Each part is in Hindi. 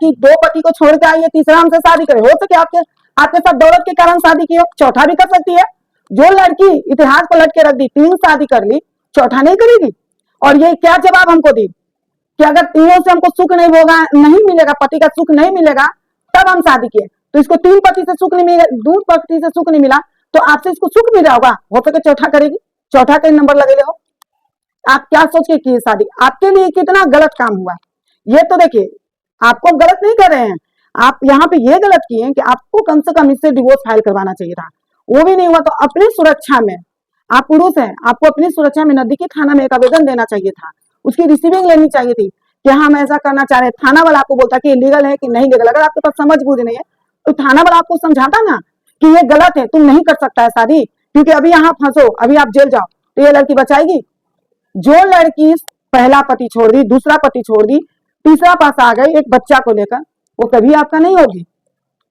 कि दो पति को छोड़ के आई है, तीसरा हमसे शादी करे? हो सके आपके आपके साथ दौलत के कारण शादी की हो, चौथा भी कर सकती है। जो लड़की इतिहास पलट के रख दी, 3 शादी कर ली, चौथा नहीं करेगी? और ये क्या जवाब हमको दी कि अगर तीनों से हमको सुख नहीं होगा, नहीं मिलेगा, पति का सुख नहीं मिलेगा, तब हम शादी किए। तो इसको 3 पति से सुख नहीं मिलेगा, 2 पति से सुख नहीं मिला, तो आपसे इसको सुख मिला होगा, हो सके चौथा करेगी, चौथा कहीं नंबर लगेले हो। आप क्या सोच के की शादी? आपके लिए कितना गलत काम हुआ। ये तो देखिए, आपको गलत नहीं कर रहे हैं, आप यहाँ पे ये गलत किए हैं कि आपको कम से कम इससे डिवोर्स फाइल करवाना चाहिए था, वो भी नहीं हुआ। तो अपनी सुरक्षा में, आप पुरुष हैं, आपको अपनी सुरक्षा में नजदीकी थाना में एक आवेदन देना चाहिए था, उसकी रिसीविंग लेनी चाहिए थी कि हम ऐसा करना चाह रहे हैं। थाना वाला आपको बोलता कि लीगल है कि नहीं लीगल। अगर आपके पास समझ बूझ नहीं है तो थाना वाला आपको समझाता ना कि ये गलत है, तुम नहीं कर सकता है शादी, क्योंकि अभी यहाँ फंसो, अभी आप जेल जाओ, तो ये लड़की बचाएगी? जो लड़की पहला पति छोड़ दी, दूसरा पति छोड़ दी, तीसरा पास आ गई एक बच्चा को लेकर, वो कभी आपका नहीं होगी।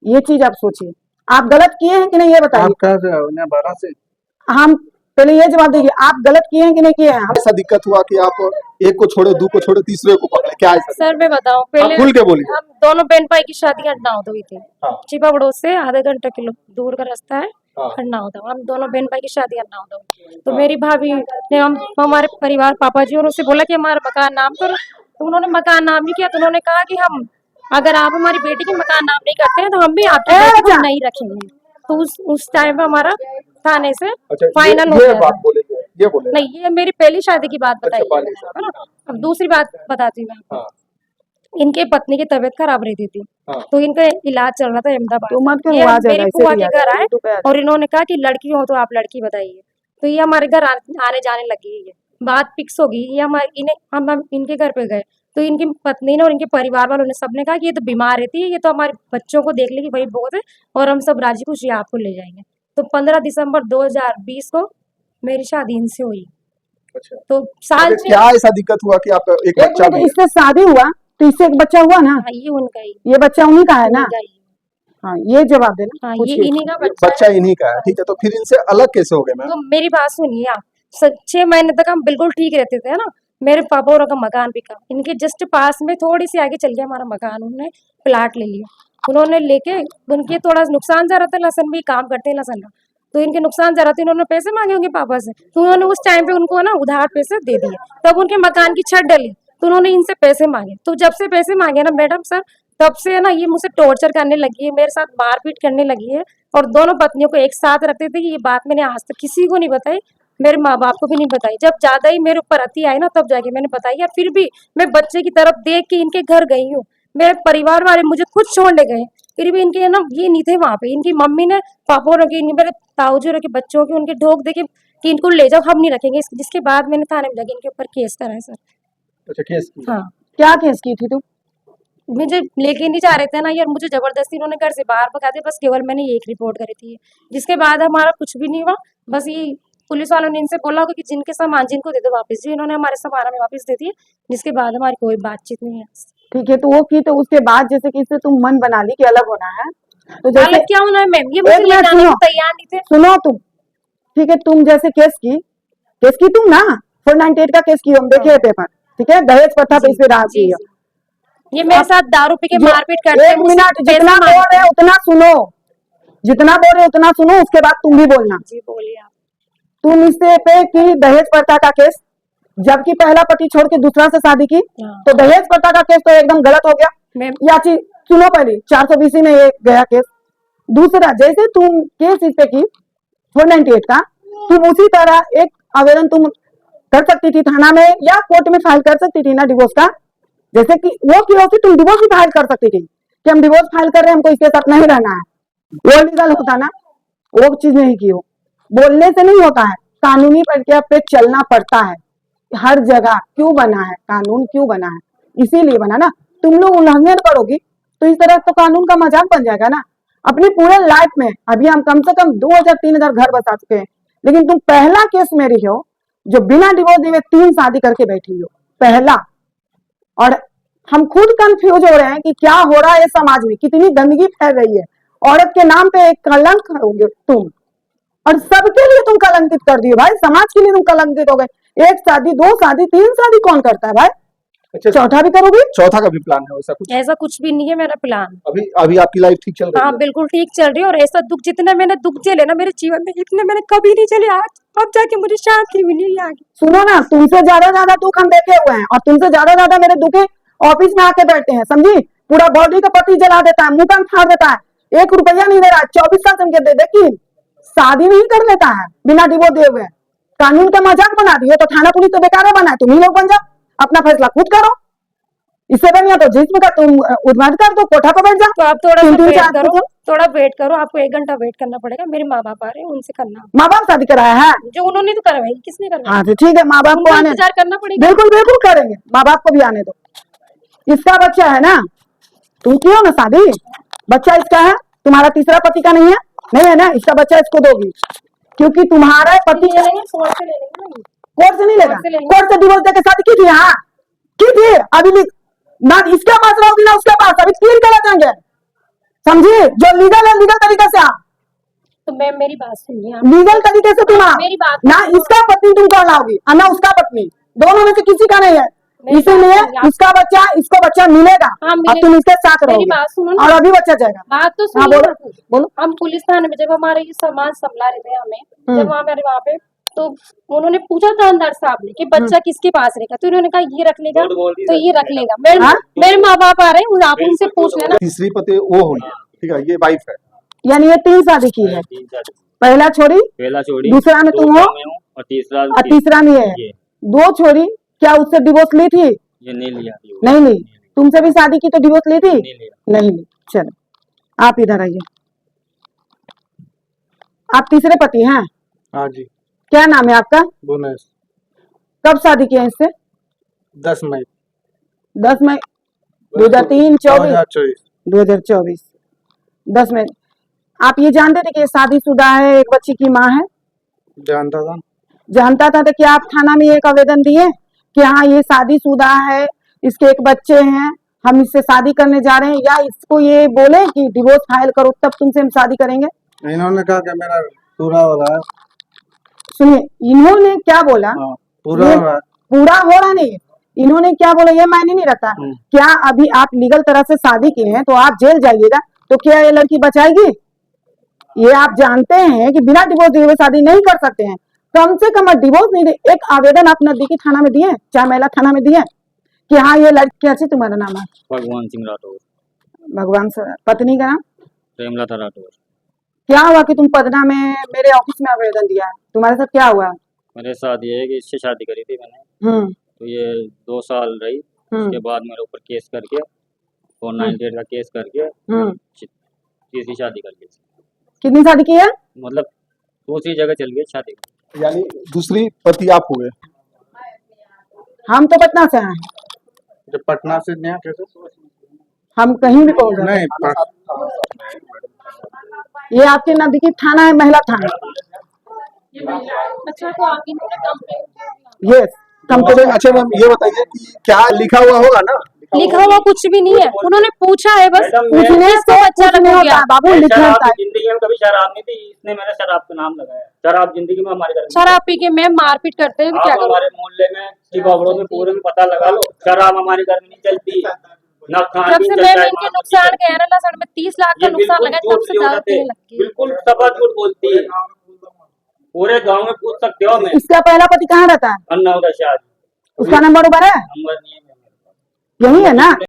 ये चीज आप सोचिए, आप गलत किए हैं कि नहीं ये बताइए। हम पहले ये जवाब दीजिए, आप गलत किए हैं कि नहीं किए हैं? ऐसा दिक्कत हुआ कि आप एक को छोड़े, 2 को छोड़े, तीसरे को पकड़े, क्या है सर? मैं बताऊं, पहले खुल के बोलिए। हम दोनों बहन भाई की शादी हरनाउद हुई थी। हाँ। चिपा पड़ोस से आधा घंटा किलो दूर का रास्ता है। हाँ। हरनाउद, हम दोनों बहन भाई की शादी हरनाउद हुई। तो मेरी भाभी ने हमारे परिवार पापा जी और उससे बोला कि हमारा मकान नाम करो, तो उन्होंने मकान नाम नहीं किया। तो उन्होंने कहा कि हम अगर आप हमारी बेटी की मकान नाम नहीं करते हैं तो हम भी आपकी बेटी को नहीं रखेंगे। तो उस टाइम पे हमारा थाने से फाइनल हो गया। ये बोले नहीं, ये मेरी पहली शादी की बात बताई है ना। अब दूसरी बात बताती हूँ मैं आपको। इनके पत्नी की तबीयत खराब रहती थी, तो इनका इलाज चल रहा था अहमदाबाद। ये मेरी बुआ के घर आए और इन्होंने कहा कि लड़की हो तो आप लड़की बताइए। तो ये हमारे घर आने जाने लगी है, बात फिक्स हो गई। ये हम इनके घर पे गए तो इनकी पत्नी ने और इनके परिवार वालों ने सबने कहा कि ये तो बीमार रहती है, ये तो हमारे बच्चों को देख लेगी, वही बहुत है, और हम सब राजी खुशी आपको ले जाएंगे। तो 15 दिसंबर 2020 को मेरी शादी इनसे हुई। अच्छा। तो साल क्या ऐसा दिक्कत हुआ कि आपका एक बच्चा भी? इससे शादी हुआ तो इससे एक बच्चा हुआ ना? हाँ, ये उनका ही, ये बच्चा उन्हीं का है ना? उनका ही। हाँ, ये जवाब देना। हाँ, ये इन्हीं का बच्चा बच्चा इन्हीं का है, ठीक है। तो फिर इनसे अलग कैसे हो गए मैम? तो मेरी बात सुनिए आप, 6 महीने तक हम बिल्कुल ठीक रहते थे, है ना। मेरे पापा और का मकान बिका, इनके जस्ट पास में थोड़ी सी आगे चल गया हमारा मकान, उन्होंने प्लाट ले लिया। उन्होंने लेके उनके थोड़ा नुकसान जा रहा था, लहसन भी काम करते हैं लहसन का, तो इनके नुकसान जा रहा था, इन्होंने पैसे मांगे होंगे पापा से, तो उन्होंने उस टाइम पे उनको ना उधार पैसे दे दिए। तब उनके मकान की छत डली तो उन्होंने इनसे पैसे मांगे। तो जब से पैसे मांगे ना मैडम सर, तब से है ना ये मुझसे टॉर्चर करने लगी है, मेरे साथ मारपीट करने लगी है, और दोनों पत्नियों को एक साथ रखते थे। ये बात मैंने आज तक किसी को नहीं बताई, मेरे माँ बाप को भी नहीं बताई। जब ज्यादा ही मेरे ऊपर अति आई ना, तब जाके मैंने बताई। और फिर भी मैं बच्चे की तरफ देख के इनके घर गई हूँ, मेरे परिवार वाले मुझे खुद छोड़ने गए, फिर भी इनके ना ये नहीं थे वहां पे। इनकी मम्मी ने पापा के, मेरे ताऊजी के बच्चों के, उनके ढोक देके कि इनको ले जाओ, हम नहीं रखेंगे। जिसके बाद मैंने थाने में जाके इनके ऊपर केस करा है सर। अच्छा, केस? हाँ, क्या केस की थी तुम? मुझे लेके नहीं जा रहे थे ना यार, मुझे जबरदस्ती उन्होंने घर से बाहर भगा दिया। बस केवल मैंने एक रिपोर्ट करी थी, जिसके बाद हमारा कुछ भी नहीं हुआ। बस ये पुलिस वालों ने इनसे बोला होगा कि जिनके सामान जिनको दे दो वापस, जी इन्होंने हमारे सामान हमें वापस दे दिए। जिसके बाद हमारी कोई बातचीत नहीं है। ठीक है, तो वो की, तो उसके बाद जैसे कि इससे तुम मन बना ली कि अलग होना है, तो जैसे अलग क्या होना है मैम, ये मुझे ले जाने को तैयार नहीं थे। सुनो तुम, ठीक है, तुम जैसे केस की तुम ना 498 का केस की, हम देखे पेपर, ठीक है, दहेज प्रथा पे इस पे राज की है। ये मेरे साथ दारू पी के मारपीट करते हैं। 1 मिनट, जितना बोल रहे हैं उतना सुनो, जितना बोल रहे उतना सुनो, उसके बाद तुम भी बोलना। जी बोलिए आप। तुम इससे पे की दहेज प्रथा का केस, जबकि पहला पति छोड़ के दूसरा से शादी की, तो दहेज प्रथा का केस तो एकदम गलत हो गया। या चीज सुनो, पहले 420 में ये गया केस। दूसरा, जैसे तुम केस इस पे की 498 का, तुम उसी तरह एक आवेदन तुम कर सकती थी थाना में, या कोर्ट में फाइल कर सकती थी ना डिवोर्स का। जैसे कि वो की होती, तुम डिवोर्स भी फाइल कर सकती थी कि हम डिवोर्स फाइल कर रहे हैं, हमको इसके साथ नहीं रहना है, वो लीगल होता ना। वो चीज नहीं की हो, बोलने से नहीं होता है, कानूनी प्रक्रिया पे चलना पड़ता है। हर जगह क्यों बना है कानून, क्यों बना है? इसीलिए बना ना। तुम लोग उल्लंघन करोगी तो इस तरह तो कानून का मजाक बन जाएगा ना। अपनी पूरे लाइफ में अभी हम कम से कम 2000-3000 घर बसा चुके हैं, लेकिन तुम पहला केस में रही हो जो बिना डिवोर्स दिए 3 शादी करके बैठी हो, पहला। और हम खुद कंफ्यूज हो रहे हैं कि क्या हो रहा है समाज में, कितनी गंदगी फैल रही है। औरत के नाम पे एक कलंक होगे तुम, और सबके लिए तुम कलंकित कर दिए भाई, समाज के लिए तुम कलंकित हो गए। 1 शादी, 2 शादी, 3 शादी कौन करता है भाई? अच्छा, चौथा भी करोगी? चौथा का भी प्लान है वैसा कुछ? ऐसा कुछ भी नहीं है मेरा प्लान। अभी अभी आपकी लाइफ ठीक चल रही हाँ है? बिल्कुल ठीक चल रही है, और ऐसा दुख जितने मैंने दुख झेले ना मेरे जीवन में, इतने मैंने कभी नहीं झेले। आज अब जाके मुझे शांति मिली है आगे। सुनो ना, तुमसे ज्यादा दुख हम देखे हुए हैं, और तुमसे ज्यादा मेरे दुखी ऑफिस में आके बैठे हैं, समझी? पूरा बॉडी का पत्ती जला देता है, मुंह कान फाड़ देता है, 1 रुपया नहीं दे रहा है, 24 साल तुम कहते देखी शादी नहीं कर लेता है बिना डिवोर्स दिए हुए। कानून का मजाक बना दिए तो थाना पुलिस तो बेकार बना है, तुम ही लोग बन जाओ, अपना फैसला खुद करो। इससे बढ़िया तो जिस्म का तुम उद्घाटन कर दो, कोठा पर बैठ जाओ। तो आप थोड़ा सा 3-3 वेट 4 करो, थोड़ा वेट करो, आपको 1 घंटा वेट करना पड़ेगा। मेरे माँ बाप आ रहे हैं, उनसे करना। माँ बाप शादी कराया है? जो उन्होंने तो करवाई, किसने करवाई? हाँ तो ठीक है, माँ बाप को उनका आने इंतजार करना पड़ेगा। बिल्कुल बिल्कुल करेंगे, माँ बाप को भी आने दो। इसका बच्चा है ना, तुम कियो ना शादी, बच्चा इसका है, तुम्हारा तीसरा पति का नहीं है? नहीं है ना, इसका बच्चा इसको दोगी, क्योंकि तुम्हारा पति ले लेंगे, कोर्ट से ले लेंगे ना। कोर्ट से नहीं लेगा। कोर्ट से लेंगे। कोर्ट से डिवोर्स देके शादी की थी? हाँ की थी। अभी ना इसके पास रहोगी ना उसके पास, अभी 3 करा जाएंगे, समझी? जो लीगल है लीगल तरीके से आप, तो मैं मेरी बात सुनिए आप। लीगल तरीके से तुम मेरी बात ना, इसका पत्नी तुमको लाओगी और ना उसका पत्नी, दोनों में से किसी का नहीं है, मेरी इसीलिए बात सुनिए आप। इसका बच्चा इसको बच्चा मिलेगा हाँ, और मिलेगा। तुम इसके साथ मेरी रहोगे, बात सुनो ना। और अभी बच्चा जाएगा। बात तो हाँ सुनिए बोलो ना। बोलो। हम पुलिस थाने में जब हमारे ये समाज संभला रहे थे हमें, जब हमारे वहाँ पे, तो उन्होंने पूछा था अंदर साहब ने कि बच्चा किसके पास रहेगा, तो उन्होंने कहा ये रख लेगा, तो ये रख लेगा। मेरे माँ बाप आ रहे हैं, आप उनसे पूछ लेना। तीसरी पति वो हुई है, ठीक है, ये वाइफ है। यानी ये 3 शादी की है, पहला छोड़ी, पहला छोड़ी, दूसरा में तुम हो, मैं हूँ, और तीसरा और तीसरा में है। ये 2 छोड़ी, क्या उससे डिवोर्स ली थी? ये नहीं लिया थी। नहीं ली। तुमसे भी शादी की तो डिवोर्स ली थी? नहीं लिया। नहीं ली। चलो आप इधर आइए, आप तीसरे पति हैं? हाँ जी। क्या नाम है आपका? बोनस। कब शादी किया इससे? 10 मई 10 मई 2003 24 2024। 2024 10 मई। आप ये जानते थे कि ये शादीशुदा है, एक बच्ची की माँ है? जानता था। जानता था तो क्या आप थाना में एक आवेदन दिए कि हाँ ये शादीशुदा है, इसके एक बच्चे हैं, हम इससे शादी करने जा रहे हैं, या इसको ये बोले कि डिवोर्स फाइल करो तब तुमसे हम शादी करेंगे? इन्होंने कहा कि मेरा पूरा हो रहा है। सुनिए, इन्होंने क्या बोला? हाँ, पूरा ये हो रहा है। पूरा हो रहा नहीं है, इन्होंने क्या बोला ये मायने नहीं रखता। क्या अभी आप लीगल तरह से शादी किए हैं तो आप जेल जाइएगा, तो क्या ये लड़की बचाएगी? ये आप जानते हैं कि बिना डिवोर्स दिए हुए शादी नहीं कर सकते हैं। कम से कम डिवोर्स नहीं दे, एक आवेदन आप नजदीकी थाना में दिए, चाहे महिला थाना में दिए कि हाँ ये लड़की, क्या तुम्हारा नाम है? भगवान सिंह राठौर। भगवान सर। पत्नी का नाम? प्रेमलता राठौर। क्या हुआ कि तुम पटना में मेरे ऑफिस में आवेदन दिया है? तुम्हारे साथ क्या हुआ? मेरे साथ ये है कि इससे शादी करी थी मैंने, तो ये 2 साल रही, उसके बाद मेरे ऊपर केस करके, 498 का केस करके तीसरी शादी कर ली। कितनी शादी की है? मतलब दूसरी जगह चल गई शादी। यानी दूसरी पति आप हुए? हम तो पटना से हैं, जब पटना से नया कैसे? हम कहीं भी पहुंच जाए। नहीं, ये आपके नजदीकी थाना है, महिला थाना। अच्छा, तो आप इन्होंने कंप्लेंट यस कंप्लेंट। अच्छा मैम ये बताइए कि क्या लिखा हुआ होगा ना? लिखा हुआ कुछ भी नहीं है, उन्होंने पूछा है बस। पूछने से बच्चा कुछ नहीं होता बाबू, लिखना शराब होता है। जिंदगी में कभी शराब नहीं थी, इसने मेरे शराब का नाम लगाया। शराब जिंदगी में हमारे घर में, शराब पी के मैम मारपीट करते हैं, तो क्या आप करूं? हमारे मोहल्ले में चिकौड़ों में पूरे में पता लगा लो, शराब हमारे घर में नहीं चलती, ना खान जब पीन से चलता मैम है, इनके ना नुकसान चलती है। गया ना, सर में 30 लाख का ये नुकसान बिल्कुल लगा, झूठ तब से की दारू औरत है, पीने लग गई। बिल्कुल सफा झूठ बोलती है, पूरे गांव में पूछ सकते हो। मैं इसका पहला पति कहाँ रहता है? अन्ना शाह उसका नंबर ऊपर है? नंबर नहीं है मेरे पास। यही है ना?